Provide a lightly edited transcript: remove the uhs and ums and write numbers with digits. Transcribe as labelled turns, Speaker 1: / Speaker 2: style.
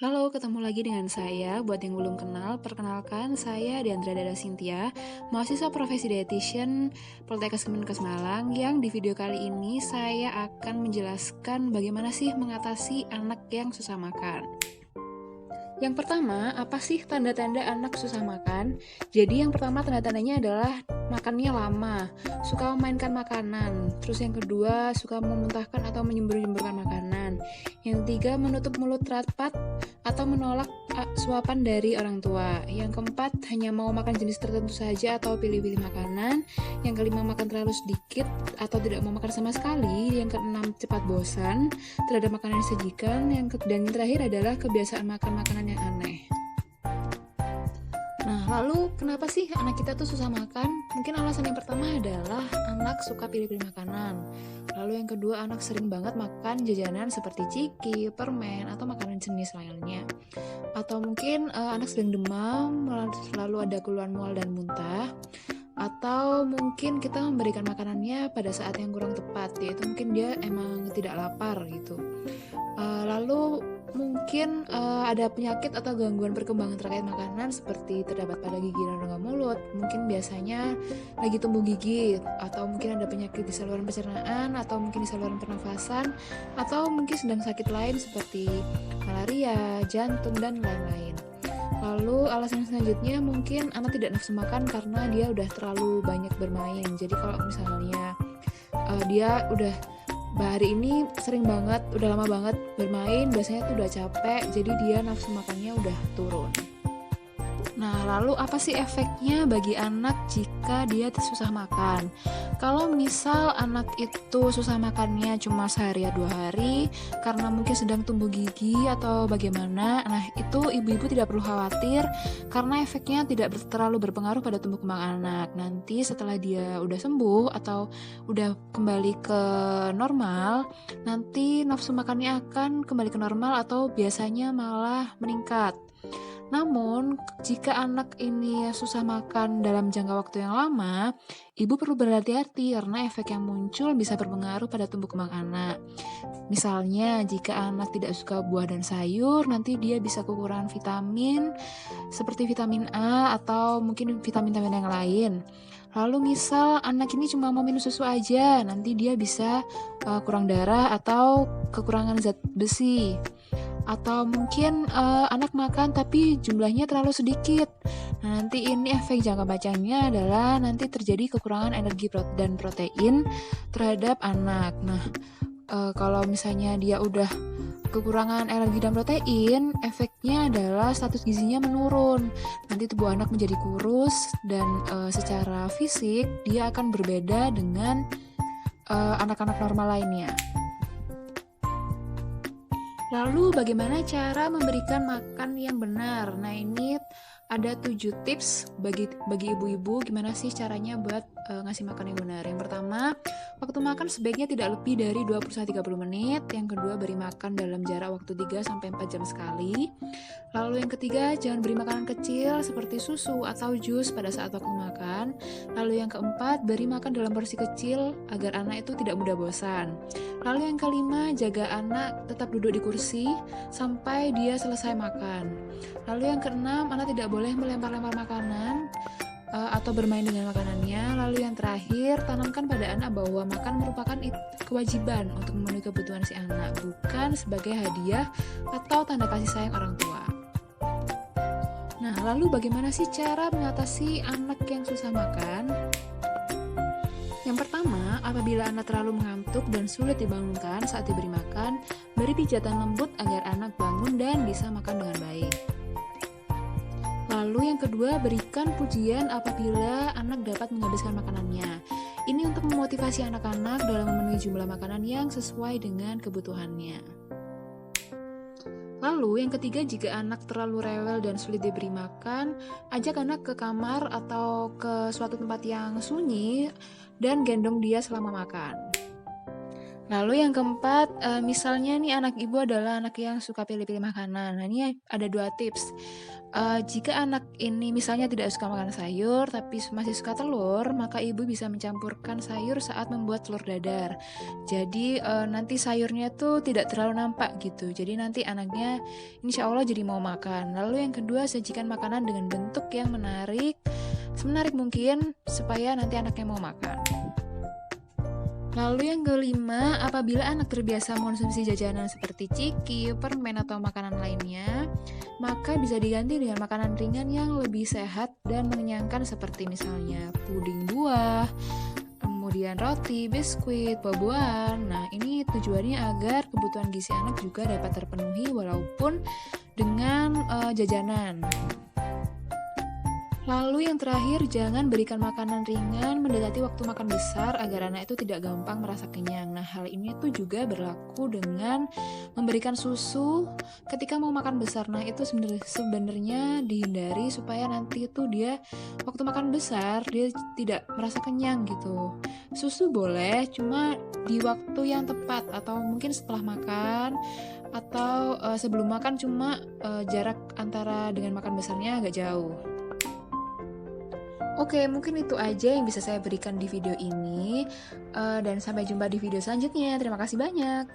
Speaker 1: Halo, ketemu lagi dengan saya. Buat yang belum kenal, perkenalkan saya Diandra Dada Cynthia, mahasiswa profesi dietitian Poltekkes Kemenkes Malang, yang di video kali ini saya akan menjelaskan bagaimana sih mengatasi anak yang susah makan. Yang pertama, apa sih tanda-tanda anak susah makan? Jadi yang pertama tanda-tandanya adalah makannya lama, suka memainkan makanan. Terus yang kedua, suka memuntahkan atau menyembur-nyemburkan makanan. Yang ketiga, menutup mulut rapat atau menolak suapan dari orang tua. Yang keempat, hanya mau makan jenis tertentu saja atau pilih-pilih makanan. Yang kelima, makan terlalu sedikit atau tidak mau makan sama sekali. Yang keenam, cepat bosan terhadap makanan yang disajikan. Dan yang terakhir adalah kebiasaan makan makanan yang aneh. Nah, lalu kenapa sih anak kita tuh susah makan? Mungkin alasan yang pertama adalah anak suka pilih-pilih makanan. Lalu yang kedua, anak sering banget makan jajanan seperti ciki, permen, atau makanan jenis lainnya. Atau mungkin anak sedang demam, lalu ada keluhan mual dan muntah. Atau mungkin kita memberikan makanannya pada saat yang kurang tepat, yaitu mungkin dia emang tidak lapar gitu. Lalu mungkin ada penyakit atau gangguan perkembangan terkait makanan seperti terdapat pada gigi dan rongga mulut. Mungkin biasanya lagi tumbuh gigi, atau mungkin ada penyakit di saluran pencernaan, atau mungkin di saluran pernafasan, atau mungkin sedang sakit lain seperti malaria, jantung, dan lain-lain. Lalu alasan selanjutnya mungkin anak tidak nafsu makan karena dia udah terlalu banyak bermain. Jadi kalau misalnya dia udah hari ini sering banget, udah lama banget bermain, biasanya tuh udah capek, jadi dia nafsu makannya udah turun. Nah, lalu apa sih efeknya bagi anak jika dia susah makan? Kalau misal anak itu susah makannya cuma sehari atau 2 hari karena mungkin sedang tumbuh gigi atau bagaimana, nah itu ibu-ibu tidak perlu khawatir karena efeknya tidak terlalu berpengaruh pada tumbuh kembang anak. Nanti setelah dia udah sembuh atau udah kembali ke normal, nanti nafsu makannya akan kembali ke normal atau biasanya malah meningkat. Namun, jika anak ini susah makan dalam jangka waktu yang lama, ibu perlu berhati-hati karena efek yang muncul bisa berpengaruh pada tumbuh kembang anak. Misalnya, jika anak tidak suka buah dan sayur, nanti dia bisa kekurangan vitamin seperti vitamin A atau mungkin vitamin-vitamin yang lain. Lalu misal anak ini cuma mau minum susu aja, nanti dia bisa kurang darah atau kekurangan zat besi. Atau mungkin anak makan tapi jumlahnya terlalu sedikit. Nah, nanti ini efek jangka panjangnya adalah nanti terjadi kekurangan energi dan protein terhadap anak. Nah, kalau misalnya dia udah kekurangan energi dan protein, efeknya adalah status gizinya menurun. Nanti tubuh anak menjadi kurus dan secara fisik dia akan berbeda dengan anak-anak normal lainnya. Lalu bagaimana cara memberikan makan yang benar? Nah, ini ada 7 tips bagi ibu-ibu gimana sih caranya buat ngasih makan yang benar. Yang pertama, waktu makan sebaiknya tidak lebih dari 20-30 menit. Yang kedua, beri makan dalam jarak waktu 3-4 jam sekali. Lalu yang ketiga, jangan beri makanan kecil seperti susu atau jus pada saat waktu makan. Lalu yang keempat, beri makan dalam porsi kecil agar anak itu tidak mudah bosan. Lalu yang kelima, jaga anak tetap duduk di kursi sampai dia selesai makan. Lalu yang keenam, anak tidak boleh melempar-lempar makanan atau bermain dengan makanannya. Lalu yang terakhir, tanamkan pada anak bahwa makan merupakan kewajiban untuk memenuhi kebutuhan si anak, bukan sebagai hadiah atau tanda kasih sayang orang tua. Nah, lalu bagaimana sih cara mengatasi anak yang susah makan? Yang pertama, apabila anak terlalu mengantuk dan sulit dibangunkan saat diberi makan, beri pijatan lembut agar anak bangun dan bisa makan dengan baik. Lalu yang kedua, berikan pujian apabila anak dapat menghabiskan makanannya. Ini untuk memotivasi anak-anak dalam memenuhi jumlah makanan yang sesuai dengan kebutuhannya. Lalu yang ketiga, jika anak terlalu rewel dan sulit diberi makan, ajak anak ke kamar atau ke suatu tempat yang sunyi dan gendong dia selama makan. Lalu yang keempat, misalnya nih anak ibu adalah anak yang suka pilih-pilih makanan. Nah, ini ada 2 tips. Jika anak ini misalnya tidak suka makan sayur, tapi masih suka telur, maka ibu bisa mencampurkan sayur saat membuat telur dadar. Jadi, nanti sayurnya tuh tidak terlalu nampak gitu. Jadi nanti anaknya insya Allah jadi mau makan. Lalu yang kedua, sajikan makanan dengan bentuk yang menarik, semenarik mungkin supaya nanti anaknya mau makan. Lalu yang kelima, apabila anak terbiasa mengonsumsi jajanan seperti ciki, permen, atau makanan lainnya, maka bisa diganti dengan makanan ringan yang lebih sehat dan mengenyangkan seperti misalnya puding buah, kemudian roti, biskuit, buah-buahan. Nah, ini tujuannya agar kebutuhan gizi anak juga dapat terpenuhi walaupun dengan jajanan. Lalu yang terakhir, jangan berikan makanan ringan mendekati waktu makan besar agar anak itu tidak gampang merasa kenyang. Nah, hal ini tuh juga berlaku dengan memberikan susu ketika mau makan besar. Nah, itu sebenarnya dihindari supaya nanti itu dia waktu makan besar dia tidak merasa kenyang gitu. Susu boleh, cuma di waktu yang tepat atau mungkin setelah makan atau sebelum makan, cuma jarak antara dengan makan besarnya agak jauh. Oke, mungkin itu aja yang bisa saya berikan di video ini, dan sampai jumpa di video selanjutnya. Terima kasih banyak.